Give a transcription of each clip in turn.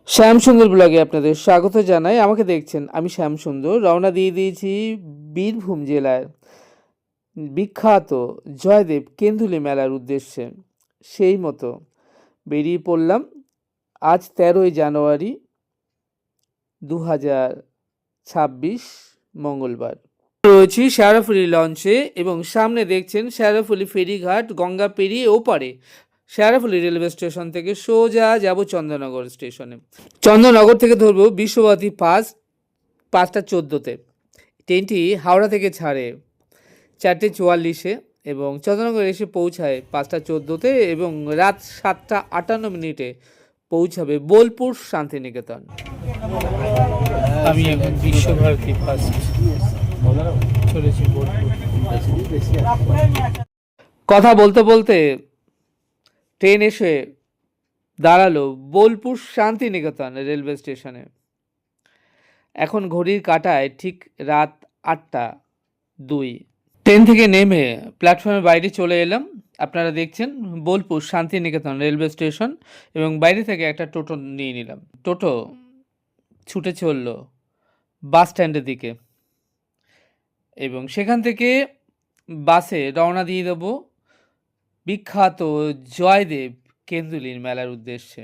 শ্যামসুন্দর ব্লগে আপনাদের স্বাগত জানাই। আমাকে দেখছেন, আমি শ্যামসুন্দর। রওনা দিয়ে দিয়েছি বীরভূম জেলার বিখ্যাত জয়দেব কেন্দুলি মেলার উদ্দেশ্যে। সেই মতো বেরিয়ে পড়লাম আজ 13ই জানুয়ারি 2026 মঙ্গলবার। রয়েছি শেরাফুলি লঞ্চে এবং সামনে দেখছেন শেরাফুলি ফেরিঘাট। গঙ্গা পেরিয়ে ওপারে শেরাফুলি রেলওয়ে স্টেশন থেকে সোজা যাব চন্দ্রনগর স্টেশনে। চন্দ্রনগর থেকে ধরবো বিশ্বভারতী পাস 5:14-তে। ট্রেনটি হাওড়া থেকে ছাড়ে 4:44-এ এবং চন্দ্রনগর এসে পৌঁছায় 5:14-তে এবং রাত 7:58 পৌঁছাবে বোলপুর শান্তিনিকেতন। আমি এখন বিশ্বভারতী ফার্স্ট চলেছি বোলপুর। কথা বলতে বলতে ট্রেন এসে দাঁড়ালো বোলপুর শান্তিনিকেতন রেলওয়ে স্টেশনে। এখন ঘড়ির কাঁটায় ঠিক রাত 8:02। ট্রেন থেকে নেমে প্ল্যাটফর্মের বাইরে চলে এলাম। আপনারা দেখছেন বোলপুর শান্তিনিকেতন রেলওয়ে স্টেশন এবং বাইরে থেকে একটা টোটো নিয়ে নিলাম। টোটো ছুটে চলল বাস স্ট্যান্ডের দিকে এবং সেখান থেকে বাসে রওনা দিয়ে দেব বিখ্যাত জয়দেব কেন্দুলির মেলার উদ্দেশ্যে।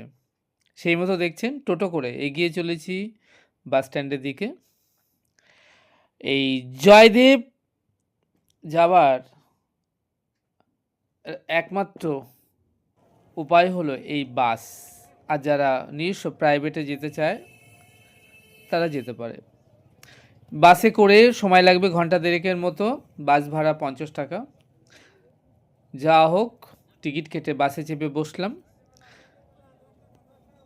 সেই মতো দেখছেন টোটো করে এগিয়ে চলেছি বাস স্ট্যান্ডের দিকে। এই জয়দেব যাওয়ার একমাত্র উপায় হলো এই বাস। আর যারা নিজস্ব প্রাইভেটে যেতে চায় তারা যেতে পারে। বাসে করে সময় লাগবে ঘন্টা দেড়েকের মতো। বাস ভাড়া 50 টাকা। যা হোক, টিকিট কেটে বাসে চেপে বসলাম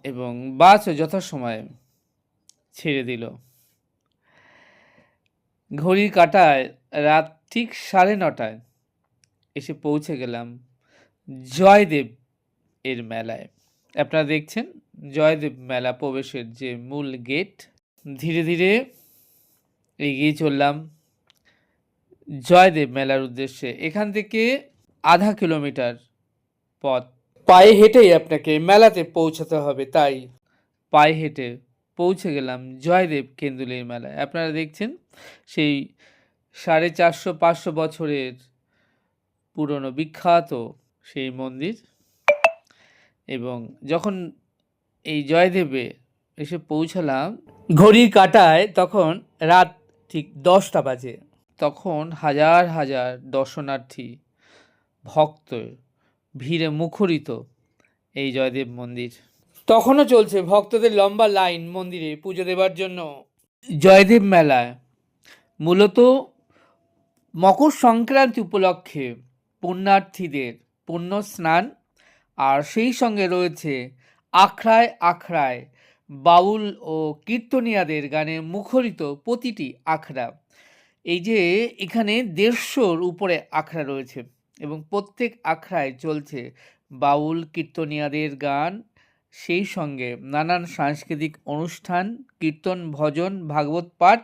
এবং বাসও যথাসময়ে ছেড়ে দিল। ঘড়ির কাঁটায় রাত ঠিক 9:30 এসে পৌঁছে গেলাম জয়দেব এর মেলায়। আপনারা দেখছেন জয়দেব মেলা প্রবেশের যে মূল গেট। ধীরে ধীরে এগিয়ে চললাম জয়দেব মেলার উদ্দেশ্যে। এখান থেকে আধা কিলোমিটার পথ পায়ে হেঁটেই আপনাকে মেলাতে পৌঁছাতে হবে, তাই পায়ে হেঁটে পৌঁছে গেলাম জয়দেব কেন্দুলির মেলায়। আপনারা দেখছেন সেই 450-500 বছরের পুরনো বিখ্যাত সেই মন্দির। এবং যখন এই জয়দেবে এসে পৌঁছালাম ঘড়ির কাঁটায় তখন রাত ঠিক 10টা বাজে। তখন হাজার হাজার দর্শনার্থী ভক্ত ভিড়ে মুখরিত এই জয়দেব মন্দির। তখনও চলছে ভক্তদের লম্বা লাইন মন্দিরে পুজো দেবার জন্য। জয়দেব মেলায় মূলত মকর সংক্রান্তি উপলক্ষে পুণ্যার্থীদের পুণ্য স্নান, আর সেই সঙ্গে রয়েছে আখড়ায় আখড়ায় বাউল ও কীর্তনিয়াদের গানে মুখরিত প্রতিটি আখড়া। এই যে এখানে 150-র উপরে আখড়া রয়েছে এবং প্রত্যেক আখড়ায় চলছে বাউল কীর্তনিয়াদের গান, সেই সঙ্গে নানান সাংস্কৃতিক অনুষ্ঠান, কীর্তন, ভজন, ভাগবত পাঠ।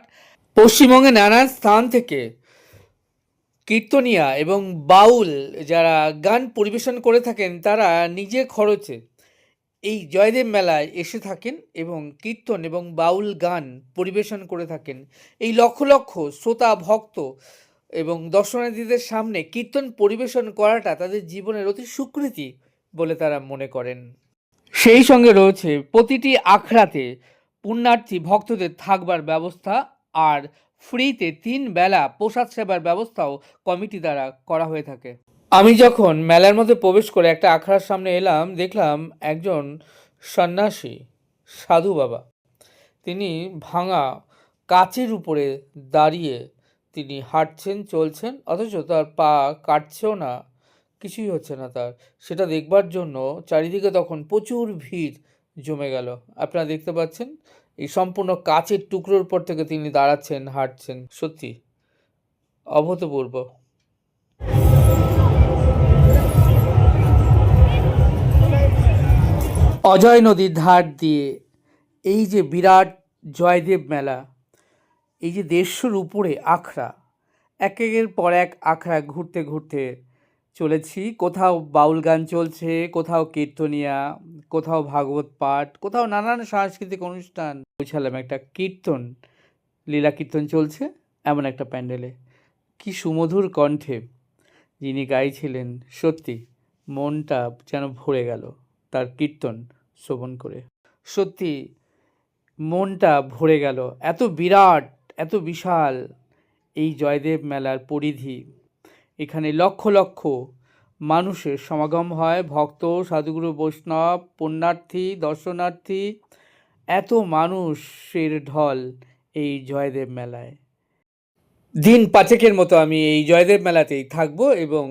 পশ্চিমবঙ্গে নানান স্থান থেকে কীর্তনিয়া এবং বাউল যারা গান পরিবেশন করে থাকেন তারা নিজে খরচে এই জয়দেব মেলায় এসে থাকেন এবং কীর্তন এবং বাউল গান পরিবেশন করে থাকেন। এই লক্ষ লক্ষ শ্রোতা ভক্ত এবং দর্শনার্থীদের সামনে কীর্তন পরিবেশন করাটা তাদের জীবনের অতি সুকৃতি বলে তারা মনে করেন। সেই সঙ্গে রয়েছে প্রতিটি আখড়াতে পুণ্যার্থী ভক্তদের থাকবার ব্যবস্থা, আর ফ্রিতে 3 বেলা প্রসাদ সেবার ব্যবস্থাও কমিটি দ্বারা করা হয়ে থাকে। আমি যখন মেলার মধ্যে প্রবেশ করে একটা আখড়ার সামনে এলাম, দেখলাম একজন সন্ন্যাসী সাধু বাবা। তিনি ভাঙা কাচের উপরে দাঁড়িয়ে তিনি হাঁটছেন, চলছেন, অথচ তার পা কাটছেও না, কিছুই হচ্ছে না তার। সেটা দেখবার জন্য চারিদিকে তখন প্রচুর ভিড় জমে গেল। আপনারা দেখতে পাচ্ছেন এই সম্পূর্ণ কাচের টুকরোর উপর থেকে তিনি দাঁড়াচ্ছেন, হাঁটছেন। সত্যি অভূতপূর্ব। অজয় নদীর ধার দিয়ে এই যে বিরাট জয়দেব মেলা, এই যে 150-র উপরে আখড়া, একের পর এক আখড়া ঘুরতে ঘুরতে চলেছি, কোথাও বাউল গান চলছে, কোথাও কীর্তনিয়া, কোথাও ভাগবত পাঠ, কোথাও নানান সাংস্কৃতিক অনুষ্ঠান। পৌঁছালাম একটা কীর্তন, লীলা কীর্তন চলছে এমন একটা প্যান্ডেলে। কি সুমধুর কণ্ঠে যিনি গাইছিলেন, সত্যি মনটা যেন ভরে গেল তার কীর্তন শ্রবণ করে। সত্যি মনটা ভরে গেল। এত বিরাট, এত বিশাল এই জয়দেব মেলার পরিধি। এখানে লক্ষ লক্ষ মানুষের সমাগম হয়, ভক্ত, সাধুগুরু, বৈষ্ণব, পুণ্যার্থী, দর্শনার্থী, এত মানুষের ঢল এই জয়দেব মেলায়। দিন পাঁচেকের মতো আমি এই জয়দেব মেলাতেই থাকবো এবং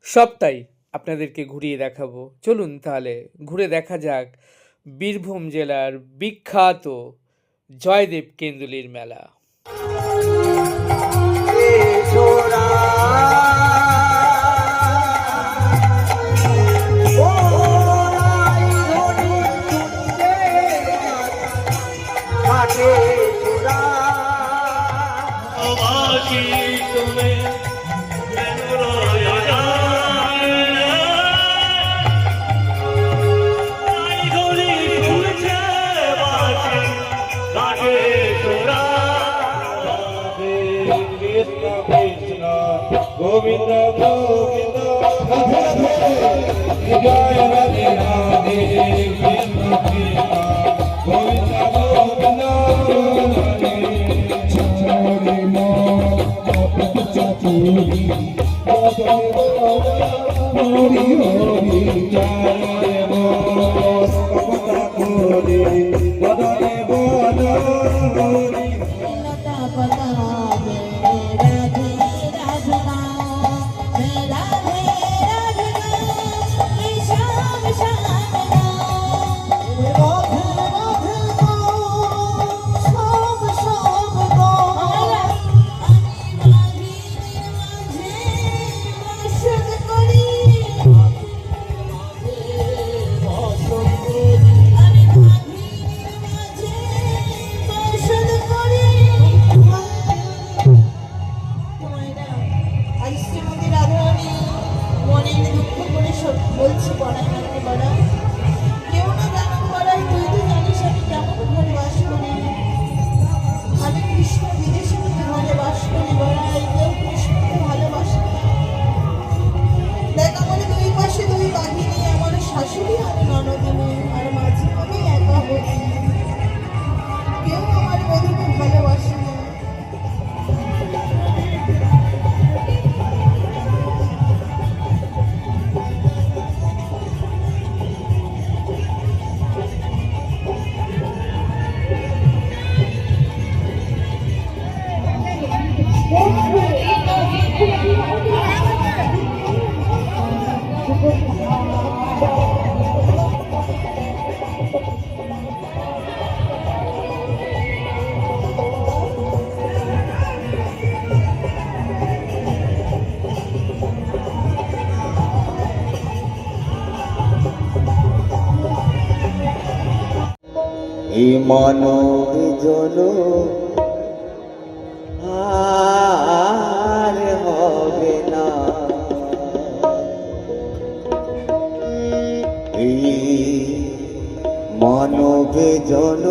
সবটাই আপনাদেরকে ঘুরিয়ে দেখাবো। চলুন তাহলে ঘুরে দেখা যাক বীরভূম জেলার বিখ্যাত জয়দেব কেন্দুলির মেলা। গোবিন্দ গোবিন্দ জয় রাধে রাধে কৃষ্ণ কৃষ্ণ গোবিন্দ গোবিন্দ চরি মরি হরি হরি জয় কথা করে বদনে বদনে বলছি পড়া পড়া কেউ না জানো পড়াই তুই তো জানিস আমি কেমন ঘরে বাস করি। আমি কৃষ্ণ বিদেশে ঘরে বাস করি বড়াই, কেউ কৃষ্ণকে ভালোবাসে না। দেখ আমার দুই পাশে দুই বাহিনী, আমার শাশুড়ি আর ননদিনী, আর মাঝে আমি একা বলি। কেউ আমার বধূকে ভালোবাসে না। এই মানব জন আর হবে না, এই মানব জন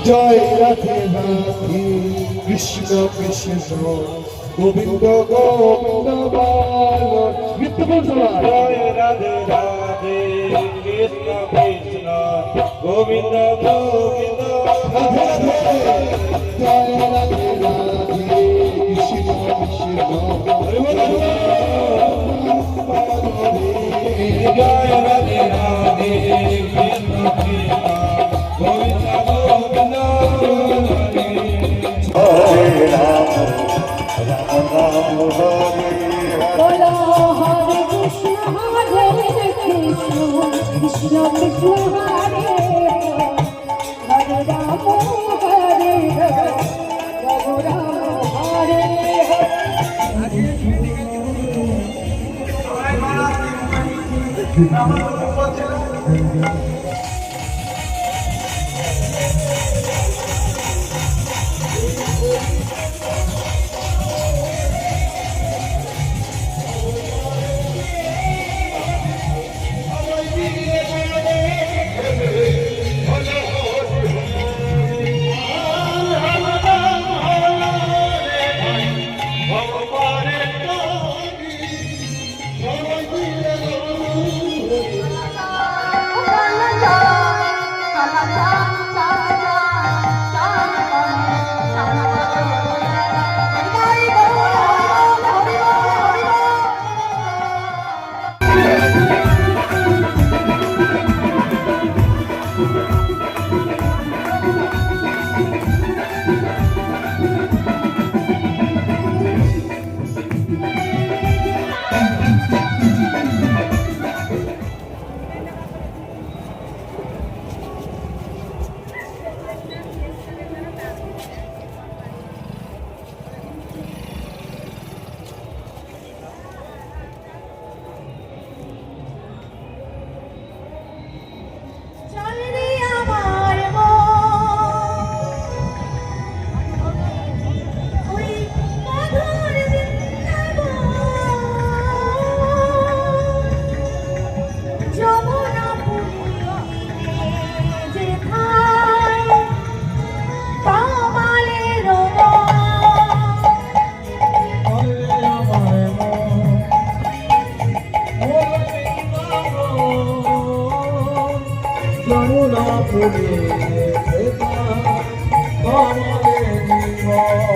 জয় রাধে রাধে কৃষ্ণ কৃষ্ণ গোবিন্দ গোবিন্দ জয় রাধে রাধে কৃষ্ণ কৃষ্ণ গোবিন্দ গোবিন্দ জয় রাধে রাধে কৃষ্ণ কৃষ্ণ জয় রাধে রাধে কৃষ্ণ কৃষ্ণ গোবিন্দ গোবিন্দ হরে রাম রাম রাম হরে হরে চল রে আমার মন, ওই মধুর বৃন্দাবন, যমুনাপুরীতে যেথায় কমলের যমুনা পুরে কমলে জীবন